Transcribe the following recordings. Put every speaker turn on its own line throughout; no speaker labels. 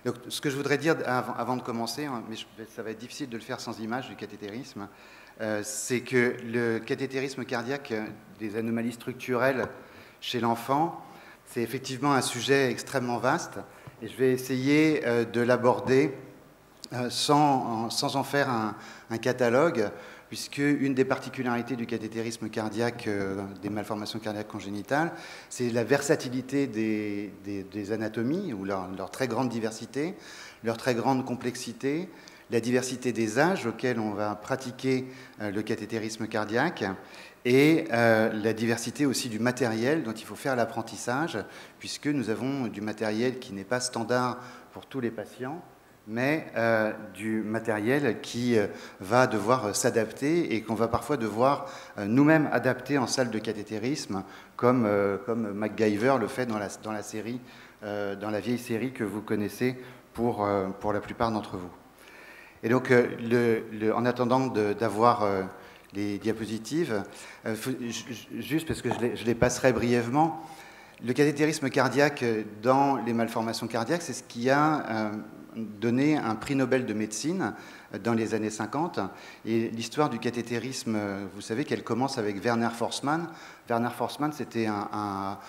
Donc, ce que je voudrais dire avant de commencer, hein, mais ça va être difficile de le faire sans image du cathétérisme, c'est que le cathétérisme cardiaque, des anomalies structurelles chez l'enfant, c'est effectivement un sujet extrêmement vaste, et je vais essayer de l'aborder sans en faire un catalogue, puisque une des particularités du cathétérisme cardiaque, des malformations cardiaques congénitales, c'est la versatilité des anatomies, ou leur très grande diversité, leur très grande complexité, la diversité des âges auxquels on va pratiquer le cathétérisme cardiaque, et la diversité aussi du matériel dont il faut faire l'apprentissage, puisque nous avons du matériel qui n'est pas standard pour tous les patients, mais du matériel qui va devoir s'adapter et qu'on va parfois devoir nous-mêmes adapter en salle de cathétérisme, comme MacGyver le fait dans la série, dans la vieille série que vous connaissez pour la plupart d'entre vous. Et donc, en attendant d'avoir les diapositives, juste parce que je les passerai brièvement, le cathétérisme cardiaque dans les malformations cardiaques, c'est ce qui a donné un prix Nobel de médecine dans les années 50. Et l'histoire du cathétérisme, vous savez qu'elle commence avec Werner Forssmann. Werner Forssmann, c'était un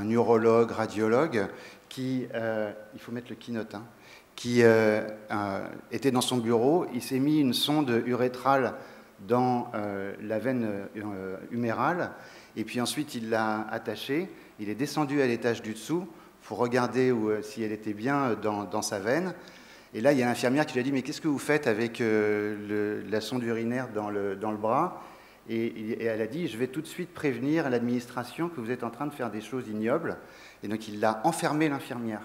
urologue, radiologue, qui, il faut mettre le keynote, hein, qui était dans son bureau. Il s'est mis une sonde urétrale dans la veine humérale, et puis ensuite il l'a attachée. Il est descendu à l'étage du dessous pour regarder si elle était bien dans sa veine. Et là, il y a l'infirmière qui lui a dit « Mais qu'est-ce que vous faites avec la sonde urinaire dans le bras ?» et elle a dit « Je vais tout de suite prévenir l'administration que vous êtes en train de faire des choses ignobles. » Et donc, il l'a enfermé, l'infirmière.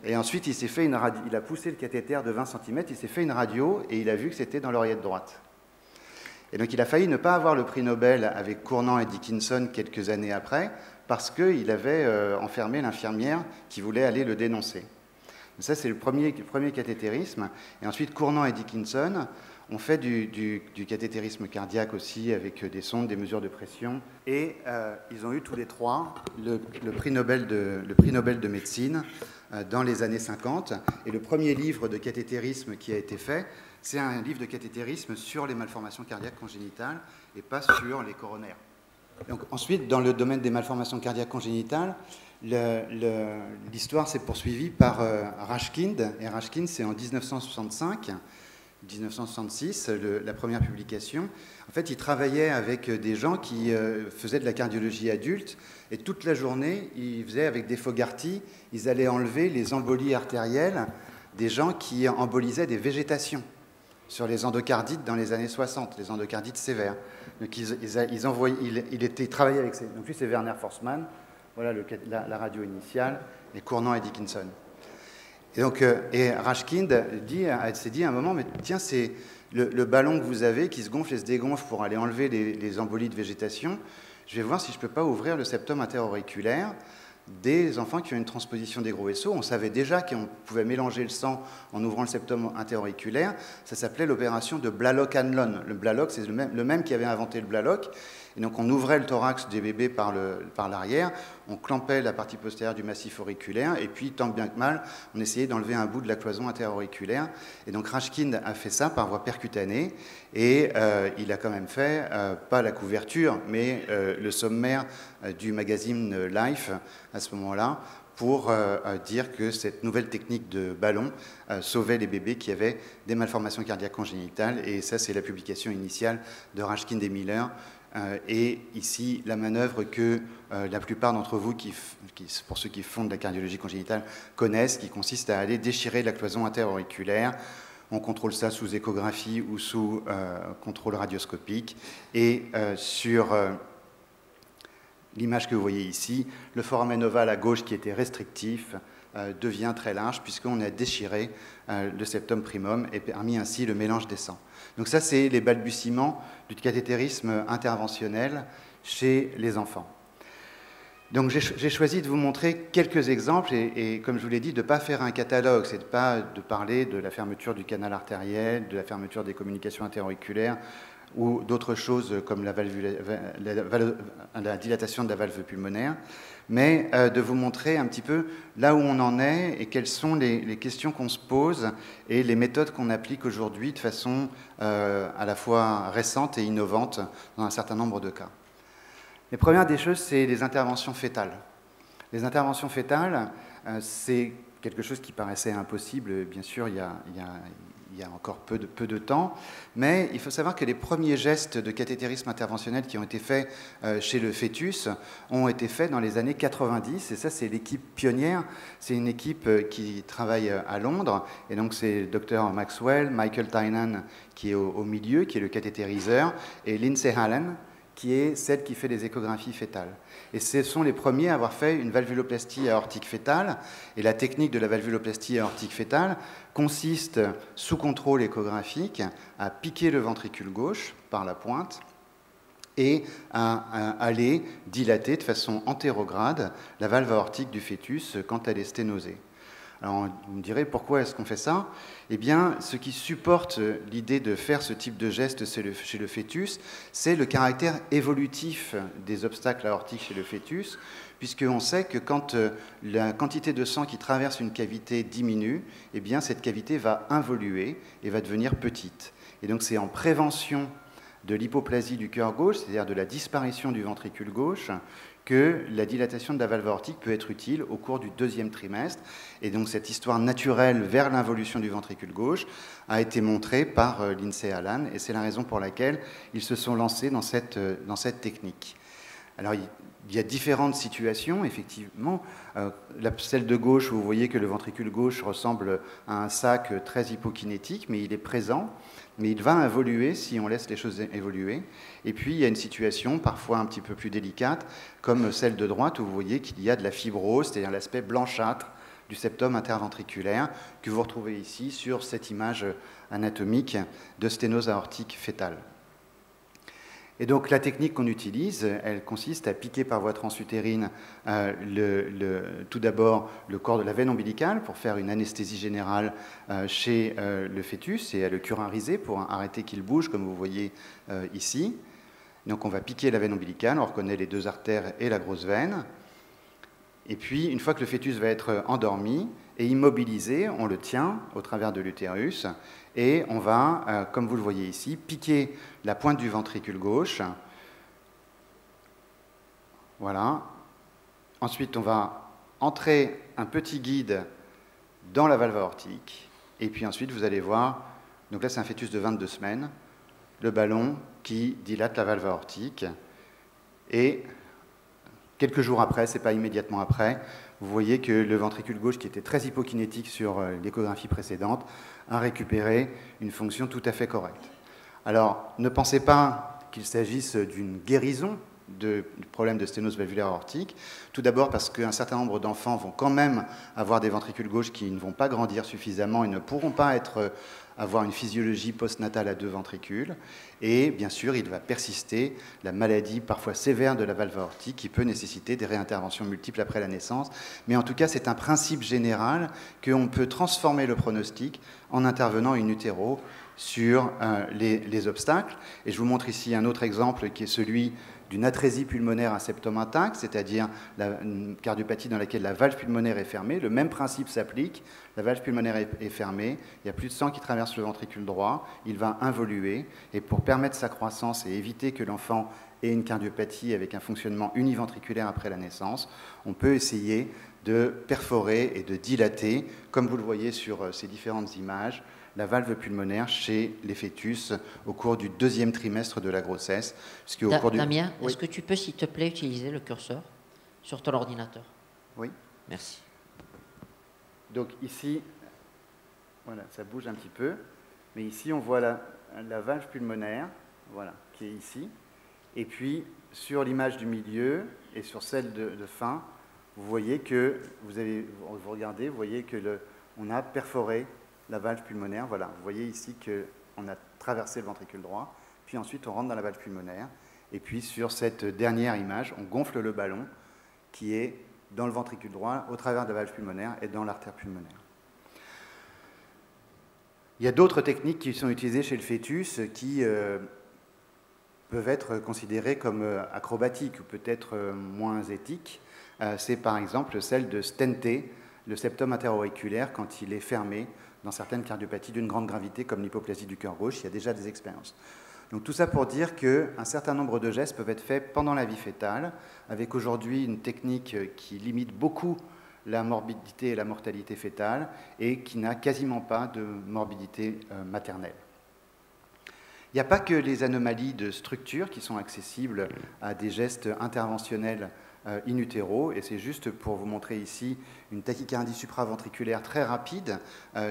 Et ensuite, il a poussé le cathéter de 20 cm, il s'est fait une radio et il a vu que c'était dans l'oreillette droite. Et donc, il a failli ne pas avoir le prix Nobel avec Cournant et Dickinson quelques années après, parce qu'il avait enfermé l'infirmière qui voulait aller le dénoncer. Donc ça, c'est le premier cathétérisme. Et ensuite, Cournant et Dickinson ont fait du cathétérisme cardiaque aussi, avec des sondes, des mesures de pression. Et ils ont eu tous les trois le prix Nobel de médecine dans les années 50. Et le premier livre de cathétérisme qui a été fait, c'est un livre de cathétérisme sur les malformations cardiaques congénitales et pas sur les coronaires. Donc, ensuite, dans le domaine des malformations cardiaques congénitales, l'histoire s'est poursuivie par Rashkind. Et Rashkind, c'est en 1966, la première publication. En fait, il travaillait avec des gens qui faisaient de la cardiologie adulte, et toute la journée, ils faisaient avec des Fogarty, ils allaient enlever les embolies artérielles des gens qui embolisaient des végétations sur les endocardites dans les années 60, les endocardites sévères. Donc il travaillait avec donc lui, c'est Werner Forssmann, voilà la radio initiale, et Cournant et Dickinson. Et donc, Rashkind s'est dit à un moment, mais tiens, c'est le ballon que vous avez qui se gonfle et se dégonfle pour aller enlever les embolies de végétation. Je vais voir si je ne peux pas ouvrir le septum interauriculaire des enfants qui ont une transposition des gros vaisseaux. On savait déjà qu'on pouvait mélanger le sang en ouvrant le septum interauriculaire. Ça s'appelait l'opération de Blalock-Hanlon. Le Blalock, c'est le même qui avait inventé le Blalock. Et donc on ouvrait le thorax des bébés par l'arrière, on clampait la partie postérieure du massif auriculaire, et puis tant bien que mal, on essayait d'enlever un bout de la cloison interauriculaire. Et donc Rashkind a fait ça par voie percutanée, et il a quand même fait, pas la couverture, mais le sommaire du magazine Life à ce moment-là, pour dire que cette nouvelle technique de ballon sauvait les bébés qui avaient des malformations cardiaques congénitales. Et ça, c'est la publication initiale de Rashkind et Miller. Et ici, la manœuvre que la plupart d'entre vous, pour ceux qui font de la cardiologie congénitale, connaissent, qui consiste à aller déchirer la cloison interauriculaire. On contrôle ça sous échographie ou sous contrôle radioscopique. Et sur l'image que vous voyez ici, le foramen ovale à gauche, qui était restrictif, devient très large, puisqu'on a déchiré le septum primum et permis ainsi le mélange des sangs. Donc ça, c'est les balbutiements du cathétérisme interventionnel chez les enfants. Donc j'ai choisi de vous montrer quelques exemples et comme je vous l'ai dit, de ne pas faire un catalogue, c'est de pas de parler de la fermeture du canal artériel, de la fermeture des communications interauriculaires ou d'autres choses comme la dilatation de la valve pulmonaire, mais de vous montrer un petit peu là où on en est et quelles sont les questions qu'on se pose et les méthodes qu'on applique aujourd'hui de façon à la fois récente et innovante dans un certain nombre de cas. Les premières des choses, c'est les interventions fœtales. Les interventions fœtales, c'est quelque chose qui paraissait impossible, bien sûr, il y a encore peu de temps, mais il faut savoir que les premiers gestes de cathétérisme interventionnel qui ont été faits chez le fœtus ont été faits dans les années 90, et ça c'est l'équipe pionnière, c'est une équipe qui travaille à Londres, et donc c'est le docteur Maxwell, Michael Tynan qui est au milieu, qui est le cathétériseur, et Lindsay Allen, qui est celle qui fait les échographies fœtales. Et ce sont les premiers à avoir fait une valvuloplastie aortique fœtale. Et la technique de la valvuloplastie aortique fœtale consiste, sous contrôle échographique, à piquer le ventricule gauche par la pointe et à aller dilater de façon antérograde la valve aortique du fœtus quand elle est sténosée. Alors, vous me direz, pourquoi est-ce qu'on fait ça? Eh bien, ce qui supporte l'idée de faire ce type de geste chez le fœtus, c'est le caractère évolutif des obstacles aortiques chez le fœtus, puisqu'on sait que quand la quantité de sang qui traverse une cavité diminue, eh bien, cette cavité va involuer et va devenir petite. Et donc, c'est en prévention de l'hypoplasie du cœur gauche, c'est-à-dire de la disparition du ventricule gauche, que la dilatation de la valve aortique peut être utile au cours du deuxième trimestre. Et donc cette histoire naturelle vers l'involution du ventricule gauche a été montrée par Lindsay Allen, et c'est la raison pour laquelle ils se sont lancés dans cette technique. Alors il y a différentes situations, effectivement. Celle de gauche, où vous voyez que le ventricule gauche ressemble à un sac très hypokinétique, mais il est présent. Mais il va évoluer si on laisse les choses évoluer. Et puis, il y a une situation parfois un petit peu plus délicate, comme celle de droite, où vous voyez qu'il y a de la fibrose, c'est-à-dire l'aspect blanchâtre du septum interventriculaire, que vous retrouvez ici sur cette image anatomique de sténose aortique fœtale. Et donc la technique qu'on utilise, elle consiste à piquer par voie transutérine tout d'abord le corps de la veine ombilicale pour faire une anesthésie générale chez le fœtus et à le curariser pour arrêter qu'il bouge, comme vous voyez ici. Donc on va piquer la veine ombilicale, on reconnaît les deux artères et la grosse veine. Et puis, une fois que le fœtus va être endormi et immobilisé, on le tient au travers de l'utérus et on va, comme vous le voyez ici, piquer la pointe du ventricule gauche. Voilà. Ensuite, on va entrer un petit guide dans la valve aortique. Et puis ensuite, vous allez voir, donc là c'est un fœtus de 22 semaines, le ballon qui dilate la valve aortique. Et quelques jours après, ce n'est pas immédiatement après, vous voyez que le ventricule gauche, qui était très hypokinétique sur l'échographie précédente, a récupéré une fonction tout à fait correcte. Alors, ne pensez pas qu'il s'agisse d'une guérison du problème de sténose valvulaire aortique. Tout d'abord parce qu'un certain nombre d'enfants vont quand même avoir des ventricules gauches qui ne vont pas grandir suffisamment et ne pourront pas avoir une physiologie postnatale à deux ventricules. Et bien sûr, il va persister la maladie parfois sévère de la valve aortique qui peut nécessiter des réinterventions multiples après la naissance. Mais en tout cas, c'est un principe général qu'on peut transformer le pronostic en intervenant in utero sur les obstacles. Et je vous montre ici un autre exemple qui est celui d'une atrésie pulmonaire à septum intact, c'est-à-dire une cardiopathie dans laquelle la valve pulmonaire est fermée. Le même principe s'applique, la valve pulmonaire est fermée, il n'y a plus de sang qui traverse le ventricule droit, il va involuer, et pour permettre sa croissance et éviter que l'enfant ait une cardiopathie avec un fonctionnement univentriculaire après la naissance, on peut essayer de perforer et de dilater, comme vous le voyez sur ces différentes images, la valve pulmonaire chez les fœtus au cours du deuxième trimestre de la grossesse.
Damien, oui. Est-ce que tu peux, s'il te plaît, utiliser le curseur sur ton ordinateur?
Oui.
Merci.
Donc ici, voilà, ça bouge un petit peu, mais ici on voit la valve pulmonaire, voilà, qui est ici. Et puis sur l'image du milieu et sur celle de fin, vous voyez que vous regardez, vous voyez que on a perforé la valve pulmonaire. Voilà, vous voyez ici qu'on a traversé le ventricule droit, puis ensuite on rentre dans la valve pulmonaire, et puis sur cette dernière image, on gonfle le ballon, qui est dans le ventricule droit, au travers de la valve pulmonaire et dans l'artère pulmonaire. Il y a d'autres techniques qui sont utilisées chez le fœtus qui peuvent être considérées comme acrobatiques ou peut-être moins éthiques. C'est par exemple celle de stenter le septum interauriculaire quand il est fermé dans certaines cardiopathies d'une grande gravité comme l'hypoplasie du cœur gauche. Il y a déjà des expériences. Donc tout ça pour dire qu'un certain nombre de gestes peuvent être faits pendant la vie fœtale, avec aujourd'hui une technique qui limite beaucoup la morbidité et la mortalité fœtale et qui n'a quasiment pas de morbidité maternelle. Il n'y a pas que les anomalies de structure qui sont accessibles à des gestes interventionnels in utero, et c'est juste pour vous montrer ici une tachycardie supraventriculaire très rapide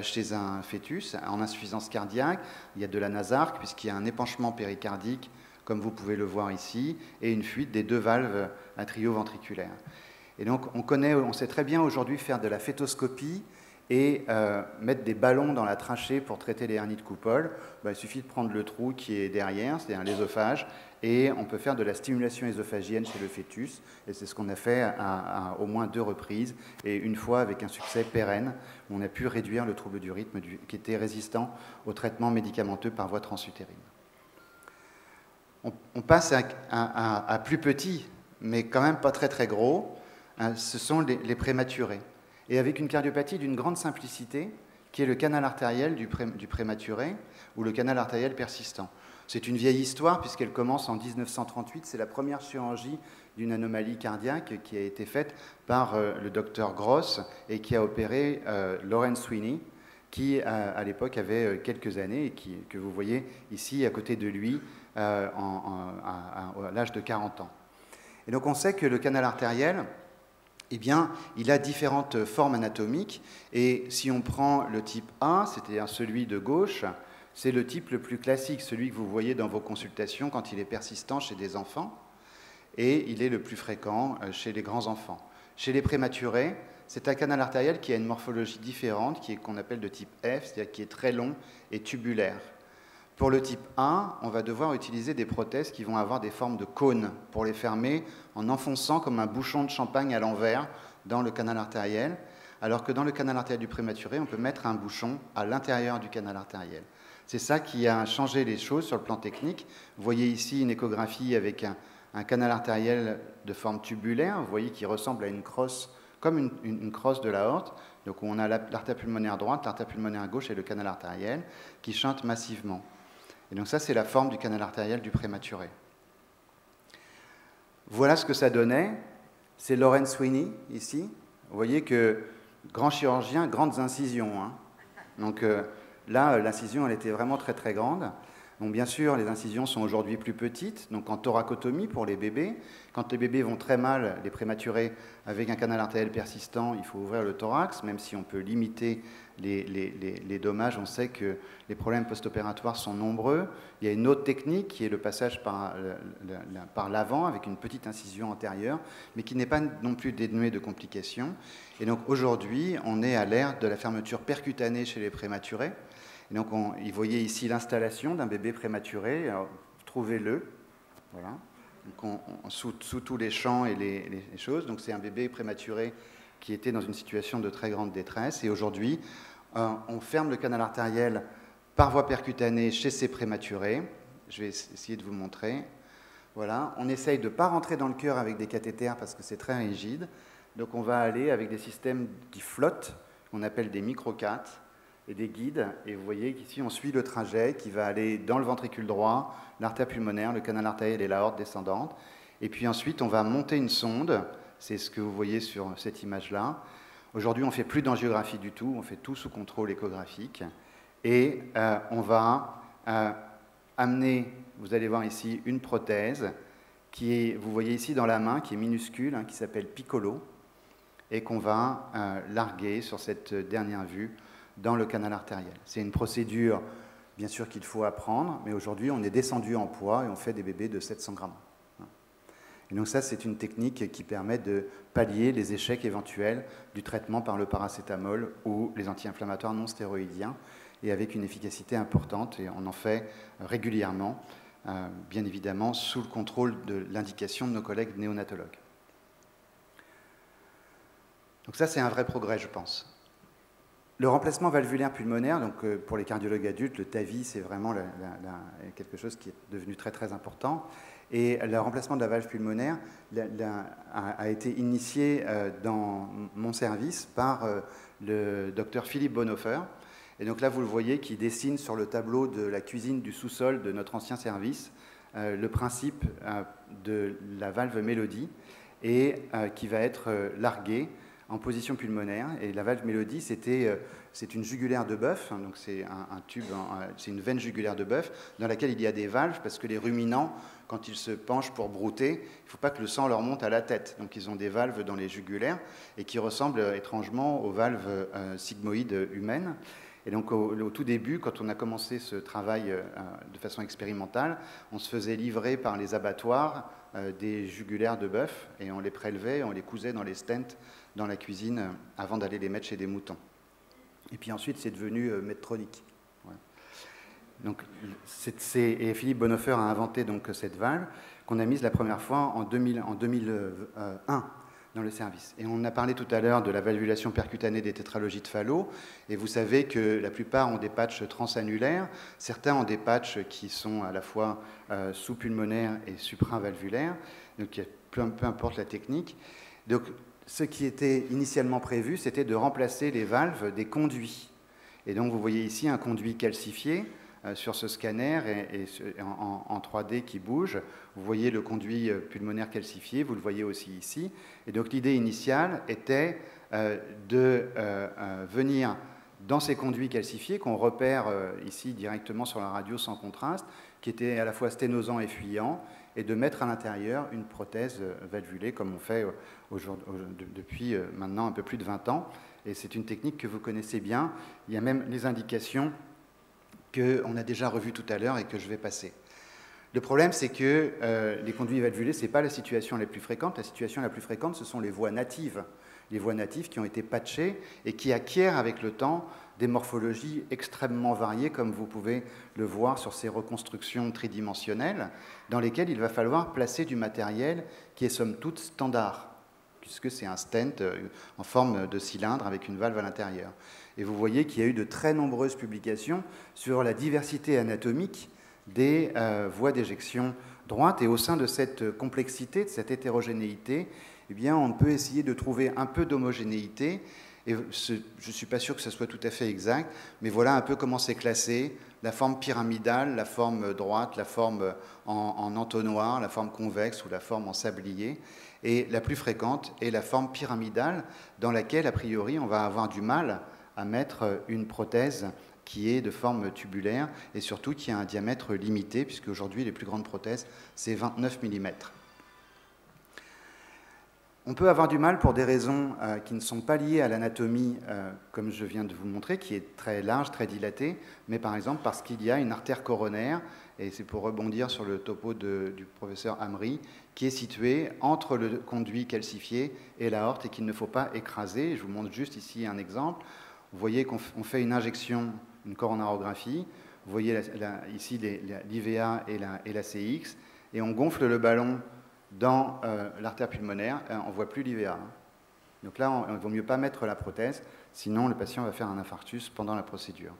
chez un fœtus en insuffisance cardiaque. Il y a de la nasarque puisqu'il y a un épanchement péricardique, comme vous pouvez le voir ici, et une fuite des deux valves atrioventriculaires. Et donc on sait très bien aujourd'hui faire de la fœtoscopie et mettre des ballons dans la trachée pour traiter les hernies de coupole. Il suffit de prendre le trou qui est derrière, c'est-à-dire l'œsophage, et on peut faire de la stimulation ésophagienne chez le fœtus, et c'est ce qu'on a fait à au moins 2 reprises, et une fois avec un succès pérenne, où on a pu réduire le trouble du rythme qui était résistant au traitement médicamenteux par voie transutérine. On passe à plus petit, mais quand même pas très très gros, ce sont les prématurés. Et avec une cardiopathie d'une grande simplicité, qui est le canal artériel du prématuré, ou le canal artériel persistant. C'est une vieille histoire, puisqu'elle commence en 1938, c'est la première chirurgie d'une anomalie cardiaque qui a été faite par le docteur Gross, et qui a opéré Lawrence Sweeney, qui à l'époque avait quelques années, et que vous voyez ici à côté de lui, à l'âge de 40 ans. Et donc on sait que le canal artériel, eh bien, il a différentes formes anatomiques, et si on prend le type A, c'est-à-dire celui de gauche, c'est le type le plus classique, celui que vous voyez dans vos consultations quand il est persistant chez des enfants, et il est le plus fréquent chez les grands enfants. Chez les prématurés, c'est un canal artériel qui a une morphologie différente, qu'on appelle de type F, c'est-à-dire qui est très long et tubulaire. Pour le type 1, on va devoir utiliser des prothèses qui vont avoir des formes de cônes pour les fermer en enfonçant comme un bouchon de champagne à l'envers dans le canal artériel, alors que dans le canal artériel du prématuré, on peut mettre un bouchon à l'intérieur du canal artériel. C'est ça qui a changé les choses sur le plan technique. Vous voyez ici une échographie avec un canal artériel de forme tubulaire, vous voyez qui ressemble à une crosse, comme une crosse de l'aorte. Donc on a l'artère pulmonaire droite, l'artère pulmonaire gauche et le canal artériel qui chantent massivement. Et donc ça, c'est la forme du canal artériel du prématuré. Voilà ce que ça donnait. C'est Lawrence Sweeney, ici. Vous voyez que, grand chirurgien, grandes incisions. Hein. Donc là, l'incision, elle était vraiment très très grande. Donc bien sûr, les incisions sont aujourd'hui plus petites, donc en thoracotomie pour les bébés. Quand les bébés vont très mal, les prématurés, avec un canal artériel persistant, il faut ouvrir le thorax, même si on peut limiter les dommages. On sait que les problèmes post-opératoires sont nombreux. Il y a une autre technique qui est le passage par l'avant, avec une petite incision antérieure, mais qui n'est pas non plus dénuée de complications. Et donc aujourd'hui, on est à l'ère de la fermeture percutanée chez les prématurés. Et donc, vous voyez ici l'installation d'un bébé prématuré. Trouvez-le. Voilà. Donc sous tous les champs et les choses. Donc, c'est un bébé prématuré qui était dans une situation de très grande détresse. Et aujourd'hui, on ferme le canal artériel par voie percutanée chez ces prématurés. Je vais essayer de vous montrer. Voilà. On essaye de ne pas rentrer dans le cœur avec des cathéters parce que c'est très rigide. Donc, on va aller avec des systèmes qui flottent, qu'on appelle des microcaths, et des guides, et vous voyez qu'ici on suit le trajet qui va aller dans le ventricule droit, l'artère pulmonaire, le canal artériel et l'aorte descendante, et puis ensuite on va monter une sonde, c'est ce que vous voyez sur cette image-là. Aujourd'hui on ne fait plus d'angiographie du tout, on fait tout sous contrôle échographique, et on va amener, vous allez voir ici, une prothèse, qui est, vous voyez ici dans la main, qui est minuscule, hein, qui s'appelle Piccolo, et qu'on va larguer sur cette dernière vue, dans le canal artériel. C'est une procédure, bien sûr, qu'il faut apprendre, mais aujourd'hui, on est descendu en poids et on fait des bébés de 700 grammes. Et donc ça, c'est une technique qui permet de pallier les échecs éventuels du traitement par le paracétamol ou les anti-inflammatoires non stéroïdiens, et avec une efficacité importante, et on en fait régulièrement, bien évidemment, sous le contrôle de l'indication de nos collègues néonatologues. Donc ça, c'est un vrai progrès, je pense. Le remplacement valvulaire pulmonaire, donc pour les cardiologues adultes, le TAVI, c'est vraiment quelque chose qui est devenu très très important. Et le remplacement de la valve pulmonaire a été initié dans mon service par le docteur Philippe Bonhoeffer. Et donc là, vous le voyez, qui dessine sur le tableau de la cuisine du sous-sol de notre ancien service le principe de la valve Mélodie et qui va être larguée en position pulmonaire. Et la valve Mélodie, c'est une jugulaire de bœuf, hein, donc c'est un tube, c'est une veine jugulaire de bœuf dans laquelle il y a des valves, parce que les ruminants, quand ils se penchent pour brouter, il ne faut pas que le sang leur monte à la tête. Donc ils ont des valves dans les jugulaires et qui ressemblent étrangement aux valves sigmoïdes humaines. Et donc au tout début, quand on a commencé ce travail de façon expérimentale, on se faisait livrer par les abattoirs des jugulaires de bœuf et on les prélevait, on les cousait dans les stents dans la cuisine avant d'aller les mettre chez des moutons. Et puis ensuite, c'est devenu Medtronic. Voilà. Donc, et Philippe Bonhoeffer a inventé donc cette valve qu'on a mise la première fois en 2001 dans le service. Et on a parlé tout à l'heure de la valvulation percutanée des tétralogies de Fallot, et vous savez que la plupart ont des patchs transannulaires, certains ont des patchs qui sont à la fois sous-pulmonaires et supravalvulaires, donc peu importe la technique. Donc, ce qui était initialement prévu, c'était de remplacer les valves des conduits. Et donc, vous voyez ici un conduit calcifié sur ce scanner et en 3D qui bouge. Vous voyez le conduit pulmonaire calcifié, vous le voyez aussi ici. Et donc, l'idée initiale était de venir dans ces conduits calcifiés qu'on repère ici directement sur la radio sans contraste, qui étaient à la fois sténosants et fuyants, et de mettre à l'intérieur une prothèse valvulée comme on fait depuis maintenant un peu plus de 20 ans. Et c'est une technique que vous connaissez bien. Il y a même les indications qu'on a déjà revues tout à l'heure et que je vais passer. Le problème, c'est que les conduits valvulés, ce n'est pas la situation la plus fréquente. La situation la plus fréquente, ce sont les voies natives. Les voies natives qui ont été patchées et qui acquièrent avec le temps des morphologies extrêmement variées, comme vous pouvez le voir sur ces reconstructions tridimensionnelles, dans lesquelles il va falloir placer du matériel qui est somme toute standard, puisque c'est un stent en forme de cylindre avec une valve à l'intérieur. Et vous voyez qu'il y a eu de très nombreuses publications sur la diversité anatomique des voies d'éjection droite, et au sein de cette complexité, de cette hétérogénéité, eh bien, on peut essayer de trouver un peu d'homogénéité. Et je ne suis pas sûr que ce soit tout à fait exact, mais voilà un peu comment c'est classé. La forme pyramidale, la forme droite, la forme en entonnoir, la forme convexe ou la forme en sablier. Et la plus fréquente est la forme pyramidale, dans laquelle, a priori, on va avoir du mal à mettre une prothèse qui est de forme tubulaire et surtout qui a un diamètre limité, puisque aujourd'hui, les plus grandes prothèses, c'est 29 mm. On peut avoir du mal pour des raisons qui ne sont pas liées à l'anatomie, comme je viens de vous le montrer, qui est très large, très dilatée, mais par exemple parce qu'il y a une artère coronaire, et c'est pour rebondir sur le topo du professeur Hamry, qui est située entre le conduit calcifié et l'aorte et qu'il ne faut pas écraser. Je vous montre juste ici un exemple. Vous voyez qu'on fait une injection, une coronarographie. Vous voyez ici l'IVA et la CX, et on gonfle le ballon dans l'artère pulmonaire, on ne voit plus l'IVA. Donc là, il ne vaut mieux pas mettre la prothèse, sinon le patient va faire un infarctus pendant la procédure.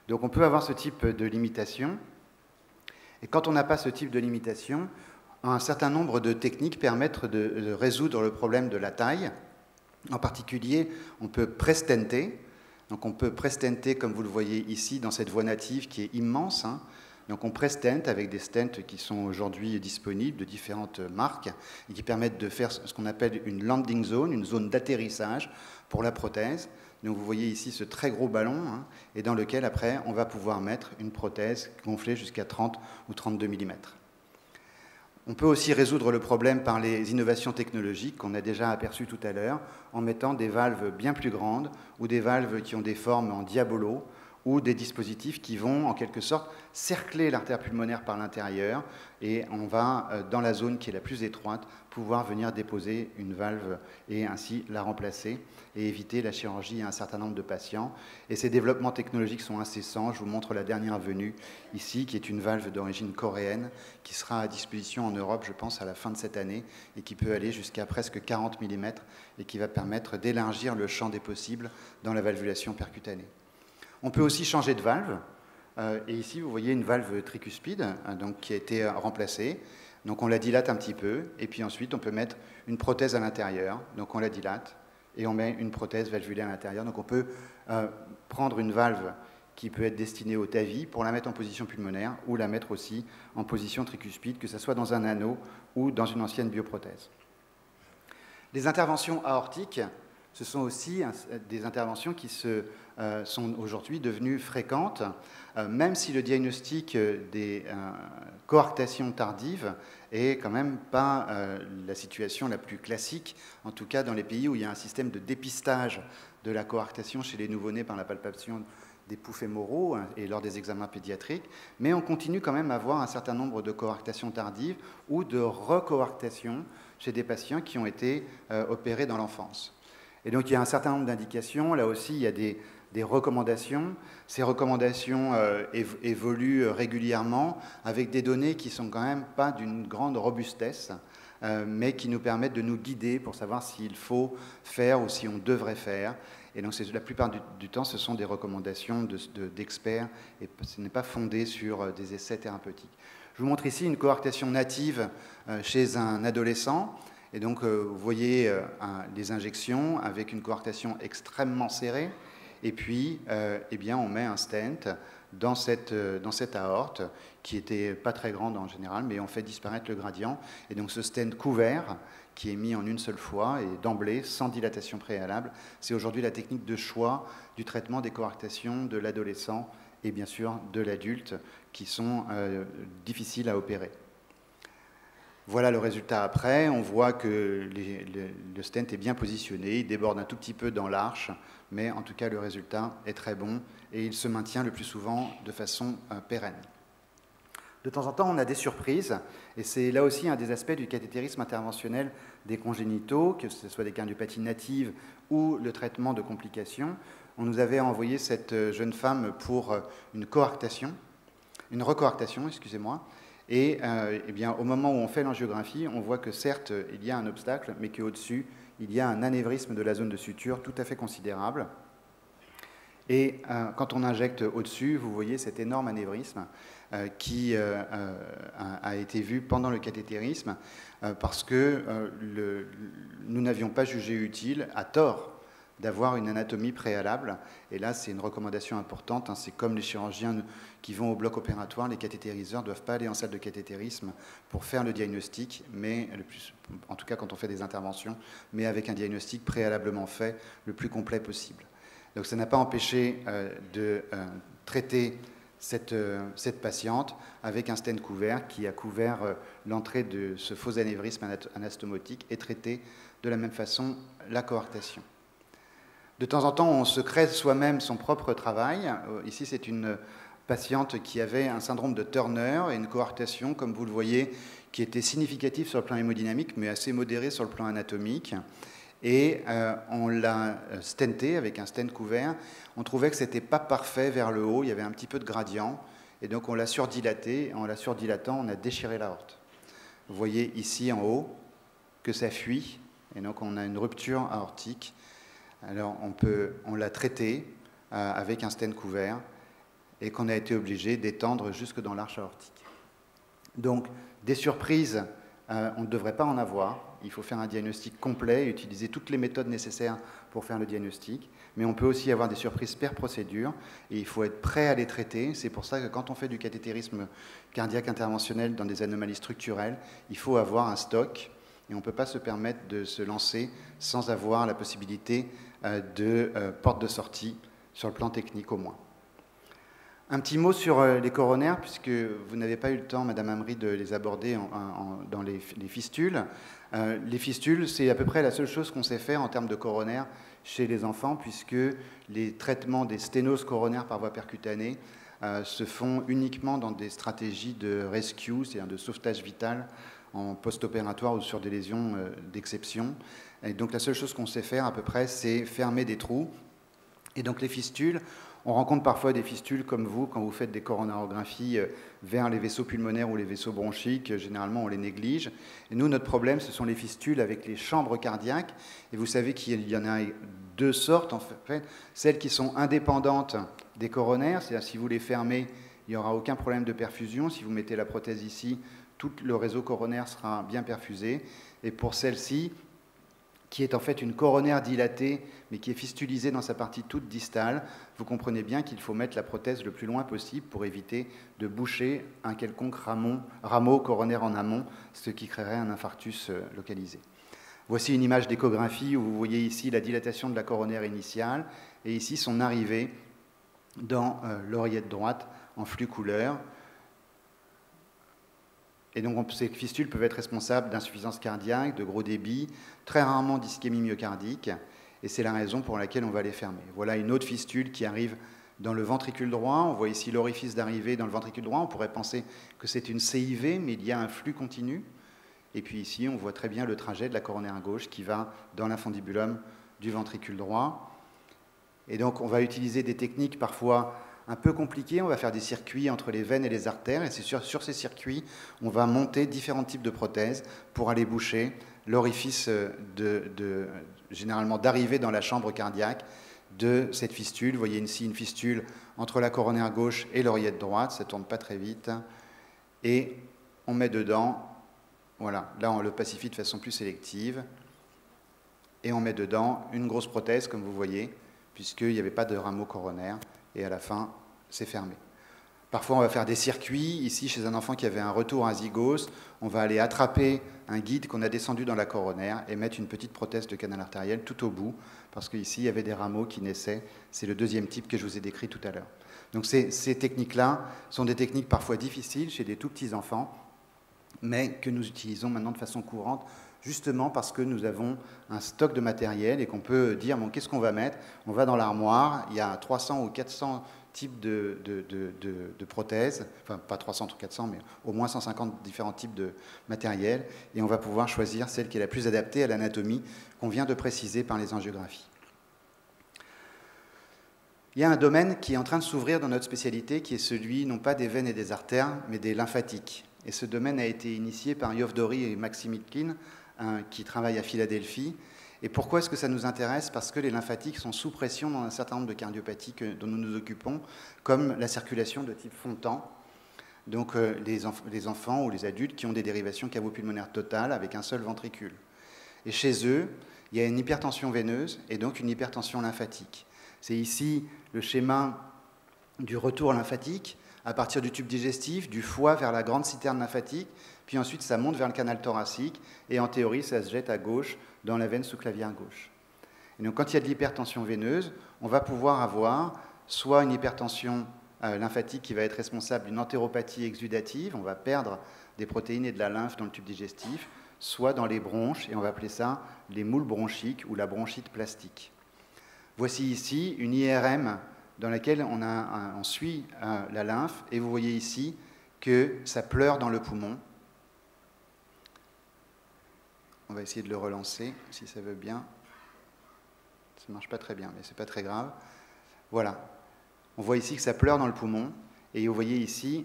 Donc on peut avoir ce type de limitation. Et quand on n'a pas ce type de limitation, un certain nombre de techniques permettent de résoudre le problème de la taille. En particulier, on peut prestenter. Donc on peut prestenter, comme vous le voyez ici, dans cette voie native qui est immense, hein. Donc on prestent avec des stents qui sont aujourd'hui disponibles de différentes marques et qui permettent de faire ce qu'on appelle une landing zone, une zone d'atterrissage pour la prothèse. Donc vous voyez ici ce très gros ballon, hein, et dans lequel après on va pouvoir mettre une prothèse gonflée jusqu'à 30 ou 32 mm. On peut aussi résoudre le problème par les innovations technologiques qu'on a déjà aperçues tout à l'heure, en mettant des valves bien plus grandes ou des valves qui ont des formes en diabolo, ou des dispositifs qui vont en quelque sorte cercler l'artère pulmonaire par l'intérieur et on va, dans la zone qui est la plus étroite, pouvoir venir déposer une valve et ainsi la remplacer et éviter la chirurgie à un certain nombre de patients. Et ces développements technologiques sont incessants. Je vous montre la dernière venue ici, qui est une valve d'origine coréenne, qui sera à disposition en Europe, je pense, à la fin de cette année, et qui peut aller jusqu'à presque 40 mm, et qui va permettre d'élargir le champ des possibles dans la valvulation percutanée. On peut aussi changer de valve, et ici vous voyez une valve tricuspide donc, qui a été remplacée. Donc on la dilate un petit peu, et puis ensuite on peut mettre une prothèse à l'intérieur, donc on la dilate, et on met une prothèse valvulaire à l'intérieur. Donc on peut prendre une valve qui peut être destinée au TAVI pour la mettre en position pulmonaire, ou la mettre aussi en position tricuspide, que ce soit dans un anneau ou dans une ancienne bioprothèse. Les interventions aortiques, ce sont aussi des interventions qui sont aujourd'hui devenues fréquentes, même si le diagnostic des coarctations tardives est quand même pas la situation la plus classique, en tout cas dans les pays où il y a un système de dépistage de la coarctation chez les nouveau-nés par la palpation des poux fémoraux et lors des examens pédiatriques, mais on continue quand même à avoir un certain nombre de coarctations tardives ou de recoarctations chez des patients qui ont été opérés dans l'enfance. Et donc il y a un certain nombre d'indications, là aussi il y a des recommandations. Ces recommandations évoluent régulièrement avec des données qui ne sont quand même pas d'une grande robustesse, mais qui nous permettent de nous guider pour savoir s'il faut faire ou si on devrait faire. Et donc la plupart du temps, ce sont des recommandations d'experts et ce n'est pas fondé sur des essais thérapeutiques. Je vous montre ici une coarctation native chez un adolescent. Et donc, vous voyez les injections avec une coarctation extrêmement serrée. Et puis, eh bien, on met un stent dans cette aorte, qui n'était pas très grande en général, mais on fait disparaître le gradient. Et donc, ce stent couvert, qui est mis en une seule fois et d'emblée, sans dilatation préalable, c'est aujourd'hui la technique de choix du traitement des coarctations de l'adolescent et bien sûr de l'adulte, qui sont difficiles à opérer. Voilà le résultat après. On voit que le stent est bien positionné, il déborde un tout petit peu dans l'arche, mais en tout cas le résultat est très bon et il se maintient le plus souvent de façon pérenne. De temps en temps, on a des surprises, et c'est là aussi un des aspects du cathétérisme interventionnel des congénitaux, que ce soit des cardiopathies natives ou le traitement de complications. On nous avait envoyé cette jeune femme pour une recoarctation, excusez-moi. Et eh bien, au moment où on fait l'angiographie, on voit que certes, il y a un obstacle, mais qu'au-dessus, il y a un anévrisme de la zone de suture tout à fait considérable. Et quand on injecte au-dessus, vous voyez cet énorme anévrisme qui a été vu pendant le cathétérisme parce que nous n'avions pas jugé utile, à tort, d'avoir une anatomie préalable. Et là, c'est une recommandation importante. Hein. C'est comme les chirurgiens qui vont au bloc opératoire, les cathétériseurs ne doivent pas aller en salle de cathétérisme pour faire le diagnostic, mais en tout cas quand on fait des interventions, mais avec un diagnostic préalablement fait le plus complet possible. Donc ça n'a pas empêché de traiter cette patiente avec un stent couvert qui a couvert l'entrée de ce faux anévrisme anastomotique et traité de la même façon la coarctation. De temps en temps, on se crée soi-même son propre travail. Ici, c'est une patiente qui avait un syndrome de Turner et une coarctation, comme vous le voyez, qui était significative sur le plan hémodynamique, mais assez modérée sur le plan anatomique. Et on l'a stenté avec un stent couvert. On trouvait que ce n'était pas parfait vers le haut, il y avait un petit peu de gradient. Et donc on l'a surdilaté. En la surdilatant, on a déchiré l'aorte. Vous voyez ici en haut que ça fuit. Et donc on a une rupture aortique. Alors on l'a traité avec un stent couvert et qu'on a été obligé d'étendre jusque dans l'arche aortique. Donc des surprises, on ne devrait pas en avoir. Il faut faire un diagnostic complet et utiliser toutes les méthodes nécessaires pour faire le diagnostic. Mais on peut aussi avoir des surprises per procédure et il faut être prêt à les traiter. C'est pour ça que quand on fait du cathétérisme cardiaque interventionnel dans des anomalies structurelles, il faut avoir un stock et on ne peut pas se permettre de se lancer sans avoir la possibilité de porte de sortie sur le plan technique au moins. Un petit mot sur les coronaires, puisque vous n'avez pas eu le temps, Madame Amri, de les aborder dans les fistules. Les fistules, c'est à peu près la seule chose qu'on sait faire en termes de coronaires chez les enfants, puisque les traitements des sténoses coronaires par voie percutanée se font uniquement dans des stratégies de rescue, c'est-à-dire de sauvetage vital en post-opératoire ou sur des lésions d'exception. Et donc la seule chose qu'on sait faire à peu près, c'est fermer des trous. Et donc les fistules, on rencontre parfois des fistules comme vous, quand vous faites des coronarographies vers les vaisseaux pulmonaires ou les vaisseaux bronchiques, généralement on les néglige. Et nous, notre problème, ce sont les fistules avec les chambres cardiaques. Et vous savez qu'il y en a deux sortes, en fait. Celles qui sont indépendantes des coronaires, c'est-à-dire si vous les fermez, il n'y aura aucun problème de perfusion. Si vous mettez la prothèse ici, tout le réseau coronaire sera bien perfusé. Et pour celle-ci, qui est en fait une coronaire dilatée, mais qui est fistulisée dans sa partie toute distale, vous comprenez bien qu'il faut mettre la prothèse le plus loin possible pour éviter de boucher un quelconque rameau coronaire en amont, ce qui créerait un infarctus localisé. Voici une image d'échographie où vous voyez ici la dilatation de la coronaire initiale et ici son arrivée dans l'oreillette droite en flux couleur. Et donc ces fistules peuvent être responsables d'insuffisance cardiaque, de gros débit, très rarement d'ischémie myocardique, et c'est la raison pour laquelle on va les fermer. Voilà une autre fistule qui arrive dans le ventricule droit. On voit ici l'orifice d'arrivée dans le ventricule droit. On pourrait penser que c'est une CIV, mais il y a un flux continu. Et puis ici, on voit très bien le trajet de la coronaire gauche qui va dans l'infundibulum du ventricule droit. Et donc on va utiliser des techniques parfois un peu compliqué, on va faire des circuits entre les veines et les artères, et c'est sur ces circuits, on va monter différents types de prothèses pour aller boucher l'orifice généralement d'arrivée dans la chambre cardiaque de cette fistule. Vous voyez ici une fistule entre la coronaire gauche et l'oreillette droite, ça ne tourne pas très vite, et on met dedans, voilà, là on le pacifie de façon plus sélective, et on met dedans une grosse prothèse, comme vous voyez, puisqu'il n'y avait pas de rameau coronaire, et à la fin, c'est fermé. Parfois, on va faire des circuits. Ici, chez un enfant qui avait un retour azygose, on va aller attraper un guide qu'on a descendu dans la coronaire et mettre une petite prothèse de canal artériel tout au bout, parce qu'ici, il y avait des rameaux qui naissaient. C'est le deuxième type que je vous ai décrit tout à l'heure. Donc ces techniques-là sont des techniques parfois difficiles chez des tout petits enfants, mais que nous utilisons maintenant de façon courante, justement parce que nous avons un stock de matériel et qu'on peut dire, bon, qu'est-ce qu'on va mettre? On va dans l'armoire, il y a 300 ou 400 types de prothèses, enfin pas 300 ou 400, mais au moins 150 différents types de matériel, et on va pouvoir choisir celle qui est la plus adaptée à l'anatomie qu'on vient de préciser par les angiographies. Il y a un domaine qui est en train de s'ouvrir dans notre spécialité, qui est celui, non pas des veines et des artères, mais des lymphatiques. Et ce domaine a été initié par Yov Dori et Maxime Mitkin, qui travaillent à Philadelphie. Et pourquoi est-ce que ça nous intéresse? Parce que les lymphatiques sont sous pression dans un certain nombre de cardiopathies dont nous nous occupons, comme la circulation de type Fontan, donc les enfants ou les adultes qui ont des dérivations cavo-pulmonaires totales avec un seul ventricule. Et chez eux, il y a une hypertension veineuse et donc une hypertension lymphatique. C'est ici le schéma du retour lymphatique à partir du tube digestif, du foie vers la grande citerne lymphatique, puis ensuite ça monte vers le canal thoracique, et en théorie ça se jette à gauche dans la veine sous-clavière gauche. Et donc quand il y a de l'hypertension veineuse, on va pouvoir avoir soit une hypertension lymphatique qui va être responsable d'une entéropathie exudative, on va perdre des protéines et de la lymphe dans le tube digestif, soit dans les bronches, et on va appeler ça les moules bronchiques ou la bronchite plastique. Voici ici une IRM dans laquelle on suit la lymphe, et vous voyez ici que ça pleure dans le poumon. On va essayer de le relancer, si ça veut bien. Ça ne marche pas très bien, mais ce n'est pas très grave. Voilà. On voit ici que ça pleure dans le poumon, et vous voyez ici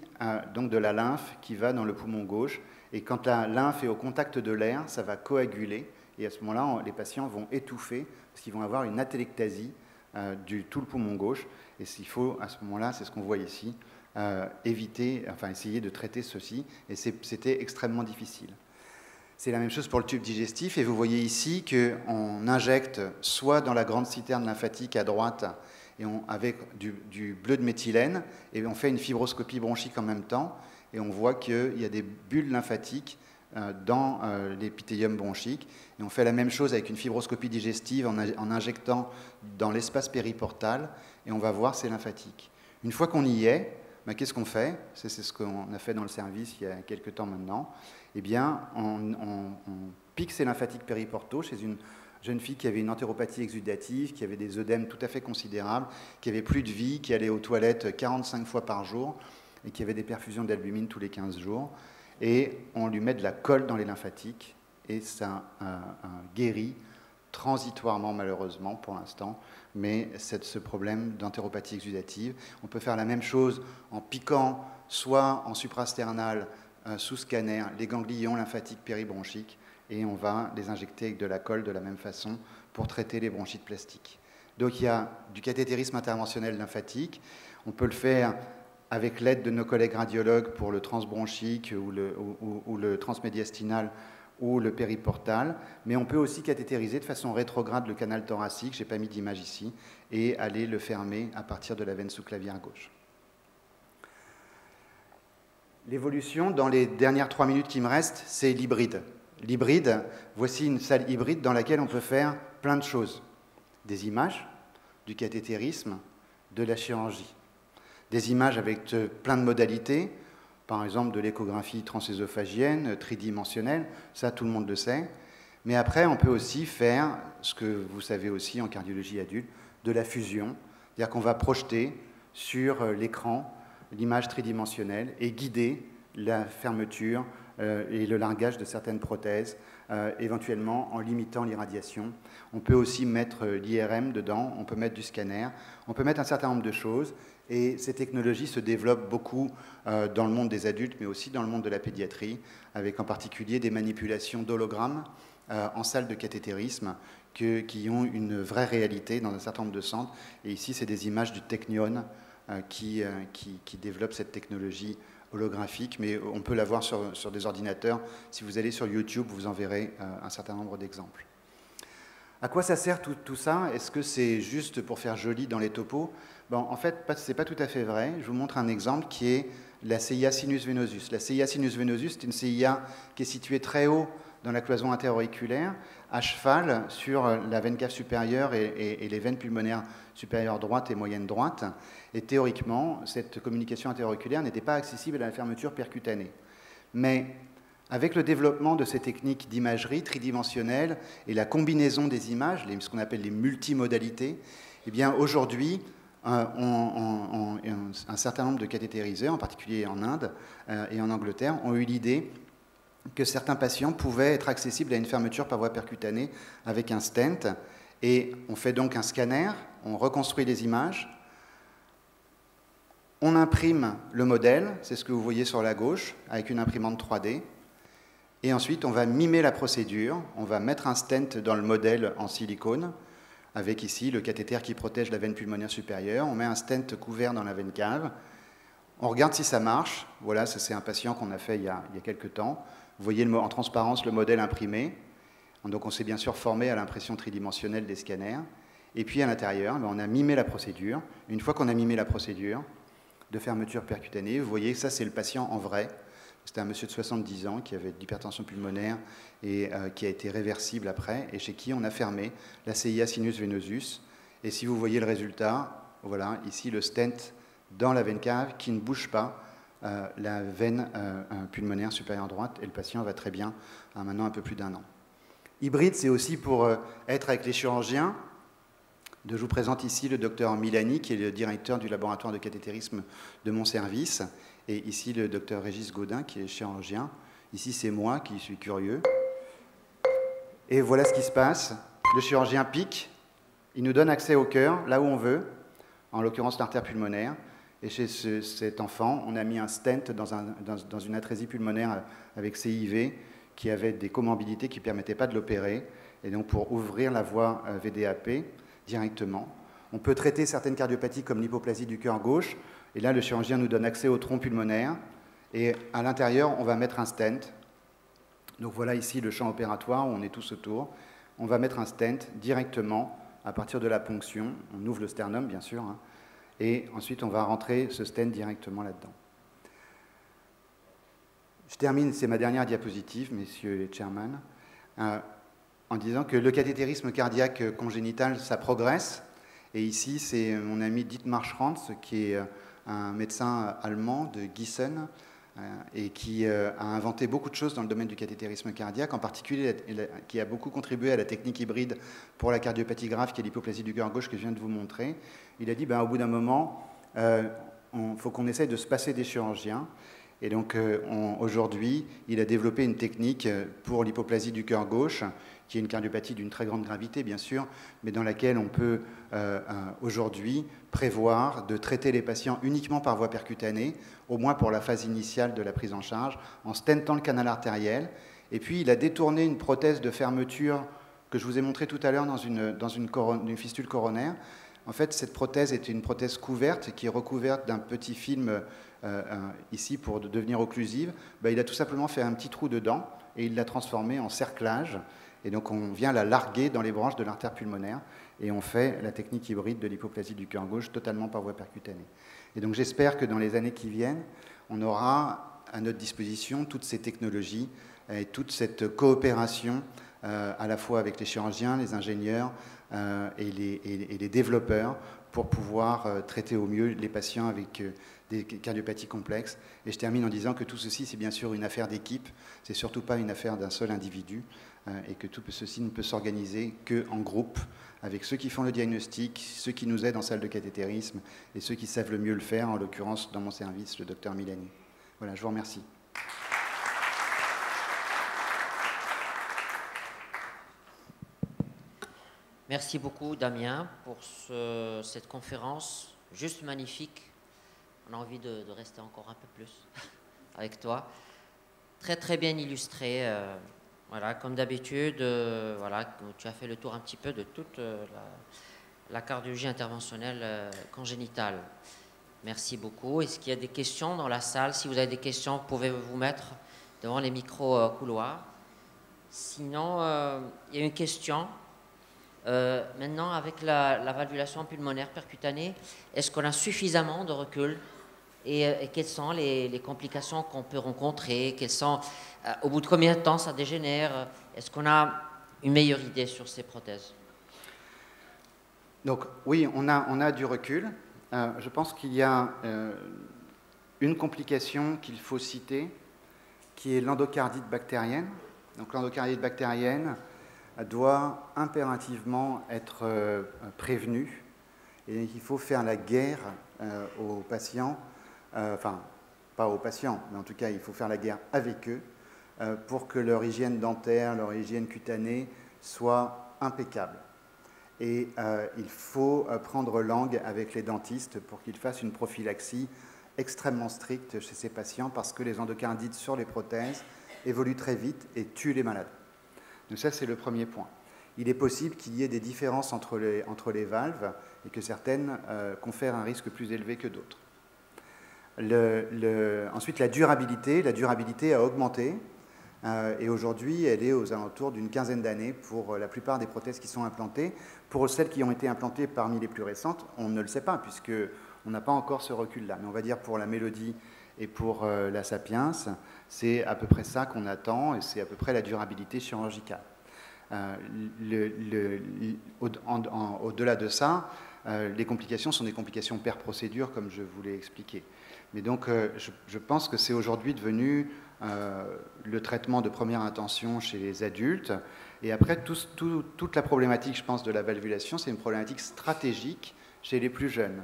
donc de la lymphe qui va dans le poumon gauche. Et quand la lymphe est au contact de l'air, ça va coaguler, et à ce moment-là, les patients vont étouffer, parce qu'ils vont avoir une atelectasie du tout le poumon gauche. Et s'il faut, à ce moment-là, c'est ce qu'on voit ici, essayer de traiter ceci, et c'était extrêmement difficile. C'est la même chose pour le tube digestif, et vous voyez ici qu'on injecte soit dans la grande citerne lymphatique à droite, et avec du bleu de méthylène, et on fait une fibroscopie bronchique en même temps, et on voit qu'il y a des bulles lymphatiques dans l'épithélium bronchique, et on fait la même chose avec une fibroscopie digestive en injectant dans l'espace périportal, et on va voir ces lymphatiques. Une fois qu'on y est, qu'est-ce qu'on fait? C'est ce qu'on a fait dans le service il y a quelques temps maintenant. Eh bien, on pique ces lymphatiques périportaux chez une jeune fille qui avait une entéropathie exudative, qui avait des œdèmes tout à fait considérables, qui avait plus de vie, qui allait aux toilettes 45 fois par jour et qui avait des perfusions d'albumine tous les 15 jours. Et on lui met de la colle dans les lymphatiques et ça guérit transitoirement, malheureusement, pour l'instant, mais c'est ce problème d'entéropathie exudative. On peut faire la même chose en piquant, soit en suprasternal, sous scanner, les ganglions lymphatiques péribronchiques, et on va les injecter avec de la colle de la même façon pour traiter les bronchites plastiques. Donc il y a du cathétérisme interventionnel lymphatique. On peut le faire avec l'aide de nos collègues radiologues pour le transbronchique ou le transmédiastinal ou le périportal, mais on peut aussi cathétériser de façon rétrograde le canal thoracique, je n'ai pas mis d'image ici, et aller le fermer à partir de la veine sous-clavière gauche. L'évolution, dans les dernières 3 minutes qui me restent, c'est l'hybride. L'hybride, voici une salle hybride dans laquelle on peut faire plein de choses. Des images, du cathétérisme, de la chirurgie. Des images avec plein de modalités, par exemple de l'échographie transésophagienne, tridimensionnelle, ça tout le monde le sait. Mais après, on peut aussi faire, ce que vous savez aussi en cardiologie adulte, de la fusion, c'est-à-dire qu'on va projeter sur l'écran l'image tridimensionnelle et guider la fermeture et le largage de certaines prothèses, éventuellement en limitant l'irradiation. On peut aussi mettre l'IRM dedans, on peut mettre du scanner, on peut mettre un certain nombre de choses. Et ces technologies se développent beaucoup dans le monde des adultes, mais aussi dans le monde de la pédiatrie, avec en particulier des manipulations d'hologrammes en salle de cathétérisme qui ont une vraie réalité dans un certain nombre de centres. Et ici, c'est des images du Technion qui développe cette technologie holographique, mais on peut la voir sur des ordinateurs. Si vous allez sur YouTube, vous en verrez un certain nombre d'exemples. À quoi ça sert tout ça? Est-ce que c'est juste pour faire joli dans les topos? Bon, en fait, ce n'est pas tout à fait vrai. Je vous montre un exemple qui est la CIA sinus venosus. La CIA sinus venosus, c'est une CIA qui est située très haut dans la cloison interauriculaire, à cheval sur la veine cave supérieure et les veines pulmonaires supérieures droite et moyenne droite. Et théoriquement, cette communication interauriculaire n'était pas accessible à la fermeture percutanée. Mais avec le développement de ces techniques d'imagerie tridimensionnelle et la combinaison des images, ce qu'on appelle les multimodalités, eh bien aujourd'hui, un certain nombre de cathétériseurs, en particulier en Inde et en Angleterre, ont eu l'idée que certains patients pouvaient être accessibles à une fermeture par voie percutanée avec un stent. Et on fait donc un scanner, on reconstruit les images, on imprime le modèle, c'est ce que vous voyez sur la gauche, avec une imprimante 3D. Et ensuite, on va mimer la procédure, on va mettre un stent dans le modèle en silicone, avec ici le cathéter qui protège la veine pulmonaire supérieure. On met un stent couvert dans la veine cave. On regarde si ça marche. Voilà, ça c'est un patient qu'on a fait il y a quelques temps. Vous voyez en transparence le modèle imprimé. Donc on s'est bien sûr formé à l'impression tridimensionnelle des scanners. Et puis à l'intérieur, on a mimé la procédure. Une fois qu'on a mimé la procédure de fermeture percutanée, vous voyez que ça c'est le patient en vrai. C'était un monsieur de 70 ans qui avait de l'hypertension pulmonaire et qui a été réversible après, et chez qui on a fermé la CIA sinus venosus. Et si vous voyez le résultat, voilà, ici le stent dans la veine cave qui ne bouge pas la veine pulmonaire supérieure droite, et le patient va très bien maintenant un peu plus d'1 an. Hybride, c'est aussi pour être avec les chirurgiens. Je vous présente ici le docteur Milani, qui est le directeur du laboratoire de cathétérisme de mon service. Et ici, le docteur Régis Gaudin, qui est chirurgien. Ici, c'est moi qui suis curieux. Et voilà ce qui se passe. Le chirurgien pique. Il nous donne accès au cœur, là où on veut, en l'occurrence l'artère pulmonaire. Et chez cet enfant, on a mis un stent dans une atrésie pulmonaire avec CIV qui avait des comorbidités qui ne permettaient pas de l'opérer. Et donc, pour ouvrir la voie VDAP directement. On peut traiter certaines cardiopathies comme l'hypoplasie du cœur gauche. Et là, le chirurgien nous donne accès au tronc pulmonaire. Et à l'intérieur, on va mettre un stent. Donc voilà ici le champ opératoire où on est tous autour. On va mettre un stent directement à partir de la ponction. On ouvre le sternum, bien sûr. Et ensuite, on va rentrer ce stent directement là-dedans. Je termine, c'est ma dernière diapositive, messieurs les chairman, en disant que le cathétérisme cardiaque congénital, ça progresse. Et ici, c'est mon ami Dietmar Schranz, qui est un médecin allemand de Gießen, et qui a inventé beaucoup de choses dans le domaine du cathétérisme cardiaque, en particulier qui a beaucoup contribué à la technique hybride pour la cardiopathie grave, qui est l'hypoplasie du cœur gauche que je viens de vous montrer. Il a dit, au bout d'un moment, il faut qu'on essaye de se passer des chirurgiens. Et donc aujourd'hui, il a développé une technique pour l'hypoplasie du cœur gauche, qui est une cardiopathie d'une très grande gravité, bien sûr, mais dans laquelle on peut aujourd'hui prévoir de traiter les patients uniquement par voie percutanée, au moins pour la phase initiale de la prise en charge, en stentant le canal artériel. Et puis, il a détourné une prothèse de fermeture que je vous ai montrée tout à l'heure dans une fistule coronaire. En fait, cette prothèse est une prothèse couverte qui est recouverte d'un petit film ici pour devenir occlusive. Il a tout simplement fait un petit trou dedans et il l'a transformé en cerclage. Et donc, on vient la larguer dans les branches de l'artère pulmonaire et on fait la technique hybride de l'hypoplasie du cœur gauche totalement par voie percutanée. Et donc, j'espère que dans les années qui viennent, on aura à notre disposition toutes ces technologies et toute cette coopération à la fois avec les chirurgiens, les ingénieurs et les développeurs pour pouvoir traiter au mieux les patients avec des cardiopathies complexes. Et je termine en disant que tout ceci, c'est bien sûr une affaire d'équipe, c'est surtout pas une affaire d'un seul individu, et que tout ceci ne peut s'organiser qu'en groupe, avec ceux qui font le diagnostic, ceux qui nous aident en salle de cathétérisme, et ceux qui savent le mieux le faire, en l'occurrence dans mon service, le docteur Milani. Voilà, je vous remercie.
Merci beaucoup, Damien, pour cette conférence juste magnifique. On a envie de rester encore un peu plus avec toi. Très, très bien illustré. Voilà, comme d'habitude, voilà, tu as fait le tour un petit peu de toute la cardiologie interventionnelle congénitale. Merci beaucoup. Est-ce qu'il y a des questions dans la salle? Si vous avez des questions, vous pouvez vous mettre devant les micros couloirs. Sinon, il y a une question. Maintenant, avec la valvulation pulmonaire percutanée, est-ce qu'on a suffisamment de recul et quelles sont les complications qu'on peut rencontrer? Au bout de combien de temps ça dégénère? Est-ce qu'on a une meilleure idée sur ces prothèses?
Donc oui, on a du recul. Je pense qu'il y a une complication qu'il faut citer, qui est l'endocardite bactérienne. Donc l'endocardite bactérienne doit impérativement être prévenue et il faut faire la guerre aux patients, enfin pas aux patients, mais en tout cas il faut faire la guerre avec eux pour que leur hygiène dentaire, leur hygiène cutanée soit impeccable. Et il faut prendre langue avec les dentistes pour qu'ils fassent une prophylaxie extrêmement stricte chez ces patients parce que les endocardites sur les prothèses évoluent très vite et tuent les malades. Donc ça, c'est le premier point. Il est possible qu'il y ait des différences entre les valves et que certaines confèrent un risque plus élevé que d'autres. Ensuite, la durabilité a augmenté et aujourd'hui, elle est aux alentours d'une quinzaine d'années pour la plupart des prothèses qui sont implantées. Pour celles qui ont été implantées parmi les plus récentes, on ne le sait pas puisqu'on n'a pas encore ce recul-là. Mais on va dire pour la Mélodie et pour la Sapiens, c'est à peu près ça qu'on attend et c'est à peu près la durabilité chirurgicale. Au-delà de ça, les complications sont des complications per procédure, comme je vous l'ai expliqué. Mais donc, je pense que c'est aujourd'hui devenu le traitement de première intention chez les adultes. Et après, toute la problématique, je pense, de la valvulation, c'est une problématique stratégique chez les plus jeunes.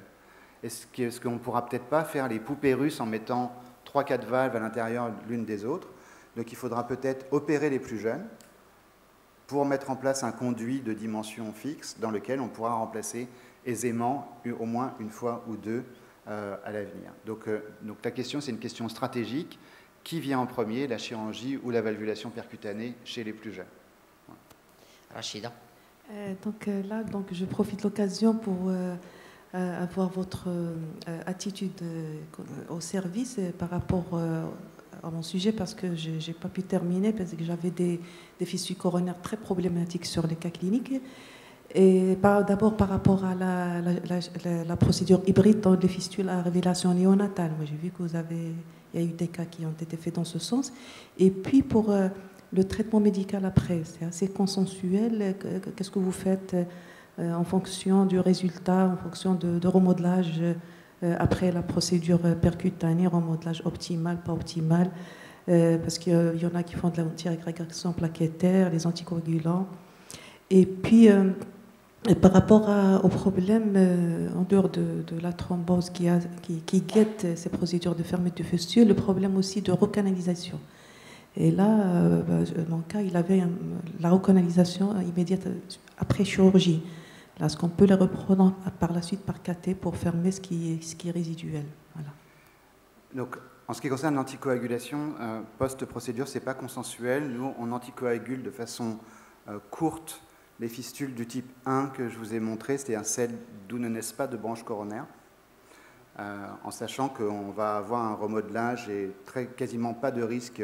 Est-ce qu'on ne pourra peut-être pas faire les poupées russes en mettant 3-4 valves à l'intérieur l'une des autres? Donc il faudra peut-être opérer les plus jeunes pour mettre en place un conduit de dimension fixe dans lequel on pourra remplacer aisément au moins une fois ou deux à l'avenir. Donc la question, c'est une question stratégique. Qui vient en premier, la chirurgie ou la valvulation percutanée chez les plus jeunes? Voilà.
Rachida.
Donc je profite de l'occasion pour avoir votre attitude au service par rapport à mon sujet, parce que je n'ai pas pu terminer, parce que j'avais des fissures coronaires très problématiques sur les cas cliniques. Et d'abord par rapport à la procédure hybride dans les fistules à révélation néonatale. Moi, j'ai vu qu'il y a eu des cas qui ont été faits dans ce sens. Et puis pour le traitement médical après, c'est assez consensuel. Qu'est-ce que vous faites en fonction du résultat, en fonction de remodelage après la procédure percutanée, remodelage optimal, pas optimal, parce qu'il y en a qui font de l'anti-agrégation plaquettaire, les anticoagulants. Et puis, par rapport au problème, en dehors de la thrombose qui guette ces procédures de fermeture de fistule, le problème aussi de recanalisation. Et là, dans mon cas, il avait la recanalisation immédiate après chirurgie. Là, est-ce qu'on peut les reprendre par la suite par cathé pour fermer ce qui est résiduel? Voilà.
Donc, en ce qui concerne l'anticoagulation, post-procédure, ce n'est pas consensuel. Nous, on anticoagule de façon courte les fistules du type 1 que je vous ai montré, c'est-à-dire celles d'où ne naissent pas de branches coronaires, en sachant qu'on va avoir un remodelage et quasiment pas de risque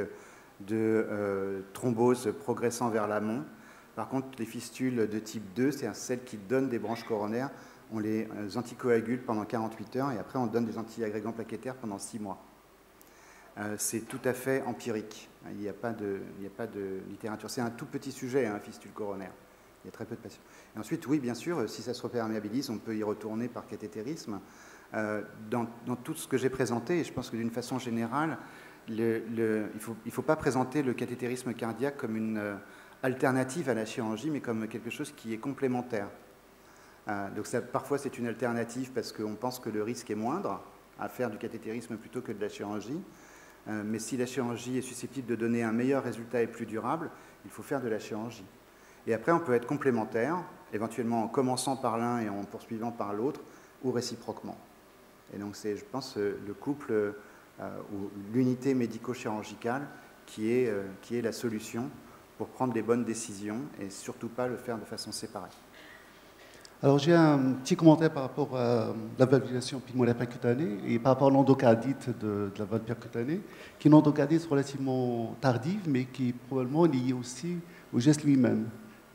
de thrombose progressant vers l'amont. Par contre, les fistules de type 2, c'est-à-dire celles qui donnent des branches coronaires, on les anticoagule pendant 48 heures et après on donne des antiagrégants plaquettaires pendant 6 mois. C'est tout à fait empirique. Il n'y a pas de littérature. C'est un tout petit sujet, un fistule coronaire. Il y a très peu de patients. Et ensuite, oui, bien sûr, si ça se reperméabilise, on peut y retourner par cathétérisme. Dans tout ce que j'ai présenté, et je pense que d'une façon générale, il ne faut pas présenter le cathétérisme cardiaque comme une alternative à la chirurgie, mais comme quelque chose qui est complémentaire. Donc parfois, c'est une alternative parce qu'on pense que le risque est moindre à faire du cathétérisme plutôt que de la chirurgie. Mais si la chirurgie est susceptible de donner un meilleur résultat et plus durable, il faut faire de la chirurgie. Et après, on peut être complémentaire, éventuellement en commençant par l'un et en poursuivant par l'autre, ou réciproquement. Et donc c'est, je pense, le couple ou l'unité médico-chirurgicale qui est la solution pour prendre les bonnes décisions et surtout pas le faire de façon séparée.
Alors j'ai un petit commentaire par rapport à la valvulation pulmonaire percutanée et par rapport à l'endocardite de la valve percutanée, qui est une endocardite relativement tardive, mais qui est probablement liée aussi au geste lui-même.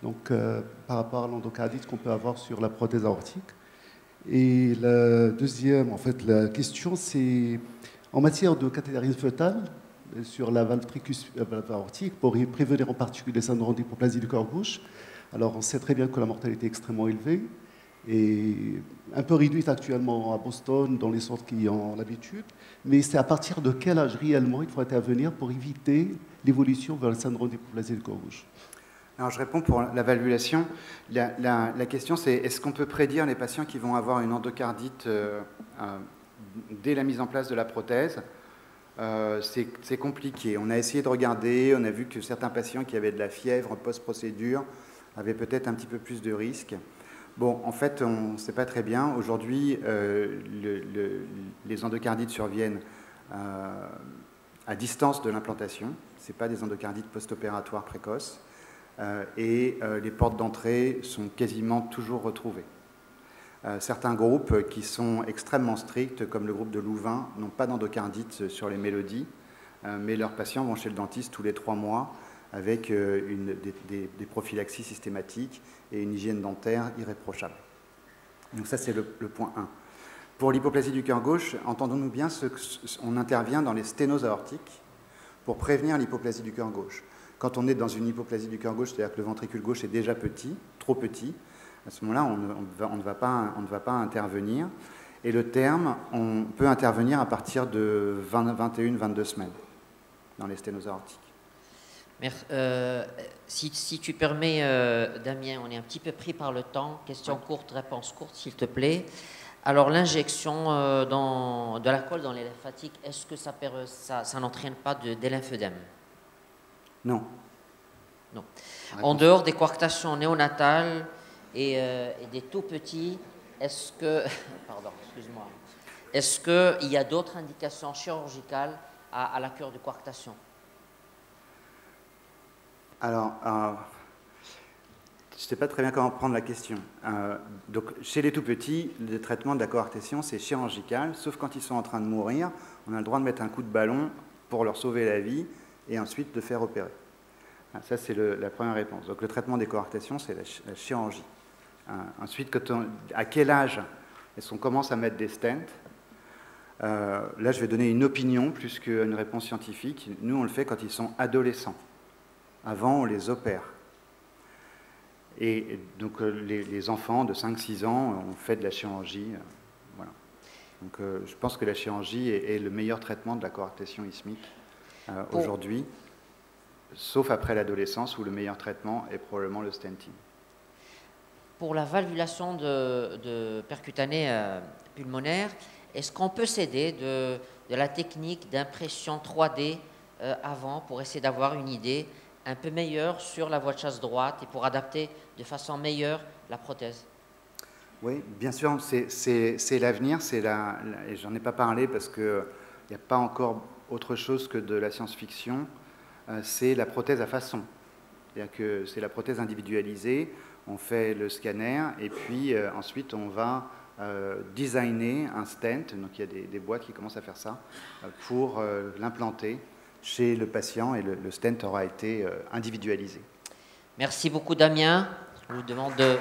Donc par rapport à l'endocardite qu'on peut avoir sur la prothèse aortique. Et la deuxième, en fait, la question, c'est en matière de cathétérisme fœtal sur la valve aortique, pour prévenir en particulier les syndromes d'hypoplasie du cœur gauche. Alors, on sait très bien que la mortalité est extrêmement élevée et un peu réduite actuellement à Boston, dans les centres qui ont l'habitude. Mais c'est à partir de quel âge réellement il faut intervenir pour éviter l'évolution vers le syndrome d'hypoplasie du cœur gauche?
Alors, je réponds pour la valvulation. La question, c'est est-ce qu'on peut prédire les patients qui vont avoir une endocardite dès la mise en place de la prothèse? C'est compliqué. On a essayé de regarder, on a vu que certains patients qui avaient de la fièvre post-procédure avaient peut-être un petit peu plus de risques. Bon, en fait, on ne sait pas très bien. Aujourd'hui, les endocardites surviennent à distance de l'implantation. Ce n'est pas des endocardites post-opératoires précoces. Et les portes d'entrée sont quasiment toujours retrouvées. Certains groupes qui sont extrêmement stricts, comme le groupe de Louvain, n'ont pas d'endocardite sur les mélodies, mais leurs patients vont chez le dentiste tous les 3 mois avec des prophylaxies systématiques et une hygiène dentaire irréprochable. Donc ça, c'est le point 1. Pour l'hypoplasie du cœur gauche, entendons-nous bien, on intervient dans les sténoses aortiques pour prévenir l'hypoplasie du cœur gauche. Quand on est dans une hypoplasie du cœur gauche, c'est-à-dire que le ventricule gauche est déjà petit, trop petit, à ce moment-là, on ne va pas intervenir. Et le terme, on peut intervenir à partir de 21-22 semaines dans les sténoses aortiques.
Si tu permets, Damien, on est un petit peu pris par le temps. Question courte, réponse courte, s'il te plaît. Alors, l'injection de l'alcool dans les lymphatiques, est-ce que ça n'entraîne pas de lymphœdème? Non. Non. En dehors des coarctations néonatales et des tout petits, est-ce que, pardon, excuse-moi, est-ce qu'il y a d'autres indications chirurgicales à la cure de coarctation?
Alors, je ne sais pas très bien comment prendre la question. Donc, chez les tout petits, le traitement de la coarctation, c'est chirurgical, sauf quand ils sont en train de mourir, on a le droit de mettre un coup de ballon pour leur sauver la vie et ensuite de faire opérer. Ça, c'est la première réponse. Donc, le traitement des coarctations, c'est la chirurgie. Ensuite, à quel âge est-ce qu'on commence à mettre des stents? Là, je vais donner une opinion plus qu'une réponse scientifique. Nous, on le fait quand ils sont adolescents. Avant, on les opère. Et donc, les enfants de 5-6 ans, on fait de la chirurgie. Voilà. Donc, je pense que la chirurgie est le meilleur traitement de la coarctation isthmique aujourd'hui, sauf après l'adolescence où le meilleur traitement est probablement le stenting.
Pour la valvulation de percutanée pulmonaire, est-ce qu'on peut s'aider de la technique d'impression 3D avant pour essayer d'avoir une idée un peu meilleure sur la voie de chasse droite et pour adapter de façon meilleure la prothèse?
Oui, bien sûr, c'est l'avenir, et j'en ai pas parlé parce qu'il n'y a pas encore autre chose que de la science-fiction, c'est la prothèse à façon. C'est-à-dire que c'est la prothèse individualisée, on fait le scanner et puis ensuite on va designer un stent, donc il y a des boîtes qui commencent à faire ça, pour l'implanter chez le patient et le stent aura été individualisé.
Merci beaucoup Damien, je vous demande de...